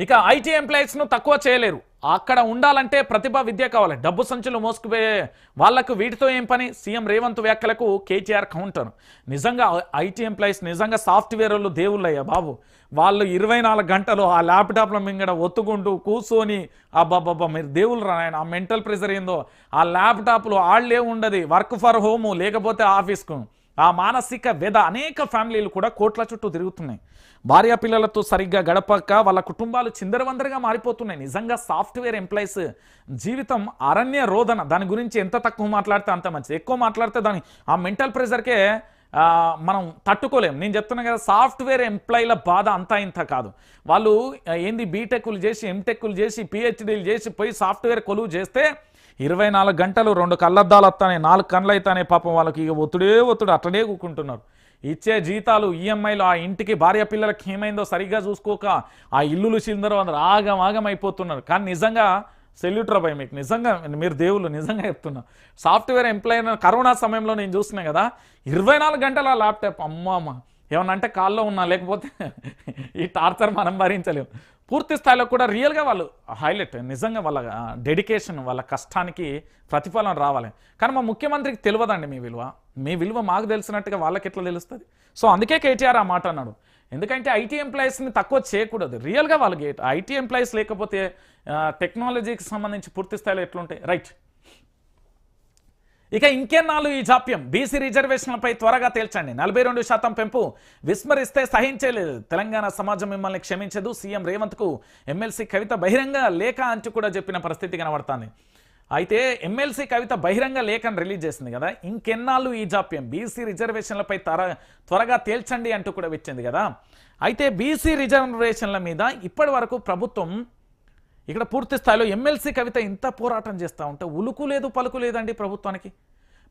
ఇక ఐటీ ఎంప్లాయీస్ను తక్కువ చేయలేరు. అక్కడ ఉండాలంటే ప్రతిభ విద్య కావాలి. డబ్బు సంచులు మోసుకుపోయే వాళ్లకు వీటితో ఏం పని? సీఎం రేవంత్ వ్యాఖ్యలకు కేటీఆర్ కౌంటర్. నిజంగా ఐటీ ఎంప్లాయీస్ నిజంగా సాఫ్ట్వేర్ వాళ్ళు దేవుళ్ళయ్యా బాబు. వాళ్ళు 24 గంటలు ఆ ల్యాప్టాప్ల మింగడ ఒత్తుకుంటూ కూర్చొని అబ్బాబ్బా మీరు దేవుళ్ళు రాయన. ఆ మెంటల్ ప్రెషర్ ఏందో, ఆ ల్యాప్టాప్లు ఆళ్లే ఉండదు, వర్క్ ఫర్ హోము లేకపోతే ఆఫీస్కు. ఆ మానసిక వ్యధ అనేక ఫ్యామిలీలు కూడా కోట్ల చుట్టూ తిరుగుతున్నాయి. భార్య పిల్లలతో సరిగ్గా గడపక వాళ్ళ కుటుంబాలు చిందరవందరగా మారిపోతున్నాయి. నిజంగా సాఫ్ట్వేర్ ఎంప్లాయీస్ జీవితం అరణ్య రోదన. దాని గురించి ఎంత తక్కువ మాట్లాడితే అంత మంచిది. ఎక్కువ మాట్లాడితే దాని ఆ మెంటల్ ప్రెషర్కే మనం తట్టుకోలేం. నేను చెప్తున్నా కదా, సాఫ్ట్వేర్ ఎంప్లాయీల బాధ అంతా ఇంత కాదు. వాళ్ళు ఏంది బీటెక్లు చేసి ఎంటెక్లు చేసి పిహెచ్డీలు చేసి పోయి సాఫ్ట్వేర్ కొలువు చేస్తే 24 గంటలు 2 కళ్ళద్దాలు వస్తానే 4 కళ్ళు అవుతానే పాపం వాళ్ళకి ఇక ఒత్తుడు అట్లనే కూకుంటున్నారు. ఇచ్చే జీతాలు ఈఎంఐలు, ఆ ఇంటికి భార్య పిల్లలకి ఏమైందో సరిగ్గా చూసుకోక ఆ ఇల్లులు చిందరో అందరూ ఆగం అయిపోతున్నారు. కానీ నిజంగా సెల్యూటర్ భయ మీకు, నిజంగా మీరు దేవుళ్ళు, నిజంగా చెప్తున్నా. సాఫ్ట్వేర్ ఎంప్లాయీ కరోనా సమయంలో నేను చూస్తున్నాను కదా, 24 గంటల ల్యాప్టాప్ అమ్మ ఏమన్నా అంటే కాల్లో ఉన్నా, లేకపోతే ఈ టార్చర్ మనం భరించలేము. పూర్తి స్థాయిలో కూడా రియల్గా వాళ్ళు హైలైట్. నిజంగా వాళ్ళ డెడికేషన్, వాళ్ళ కష్టానికి ప్రతిఫలం రావాలి. కానీ మా ముఖ్యమంత్రికి తెలియదండి మీ విలువ మాకు తెలిసినట్టుగా వాళ్ళకి ఎట్లా తెలుస్తుంది? సో అందుకే కేటీఆర్ ఆ మాట అన్నాడు. ఎందుకంటే ఐటీ ఎంప్లాయీస్ని తక్కువ చేయకూడదు. రియల్గా వాళ్ళకి ఐటీ ఎంప్లాయీస్ లేకపోతే టెక్నాలజీకి సంబంధించి పూర్తి స్థాయిలో ఎట్లుంటాయి. రైట్, ఇక ఇంకెన్నాళ్ళు ఈ జాప్యం? బీసీ రిజర్వేషన్లపై త్వరగా తేల్చండి. 42% పెంపు విస్మరిస్తే సహించలేదు. తెలంగాణ సమాజం మిమ్మల్ని క్షమించదు. సీఎం రేవంత్కు ఎమ్మెల్సీ కవిత బహిరంగ లేఖ అంటూ కూడా చెప్పిన పరిస్థితి కనబడుతుంది. అయితే ఎమ్మెల్సీ కవిత బహిరంగ లేఖను రిలీజ్ చేసింది కదా. ఇంకెన్నాళ్ళు ఈ జాప్యం? బీసీ రిజర్వేషన్లపై త్వరగా తేల్చండి అంటూ కూడా వచ్చింది కదా. అయితే బీసీ రిజర్వేషన్ల మీద ఇప్పటి వరకు ప్రభుత్వం ఇక్కడ పూర్తి స్థాయిలో ఎమ్మెల్సీ కవిత ఇంత పోరాటం చేస్తూ ఉంటే ఉలుకు లేదు పలుకు లేదండి ప్రభుత్వానికి.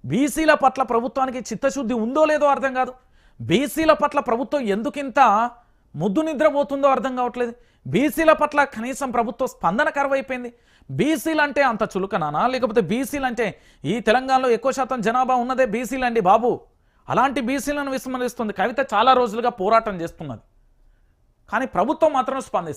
బీసీల పట్ల ప్రభుత్వానికి చిత్తశుద్ధి ఉందో లేదో అర్థం కాదు. బీసీల పట్ల ప్రభుత్వం ఎందుకింత ముద్దు నిద్రపోతుందో అర్థం కావట్లేదు. బీసీల పట్ల కనీసం ప్రభుత్వ స్పందన కరువైపోయింది. బీసీలు అంటే అంత చులకనానా? లేకపోతే బీసీలు అంటే ఈ తెలంగాణలో ఎక్కువ శాతం జనాభా ఉన్నదే బీసీలు అండి బాబు. అలాంటి బీసీలను విస్మరిస్తుంది కవిత. చాలా రోజులుగా పోరాటం చేస్తున్నది, కానీ ప్రభుత్వం మాత్రం స్పందిస్తుంది.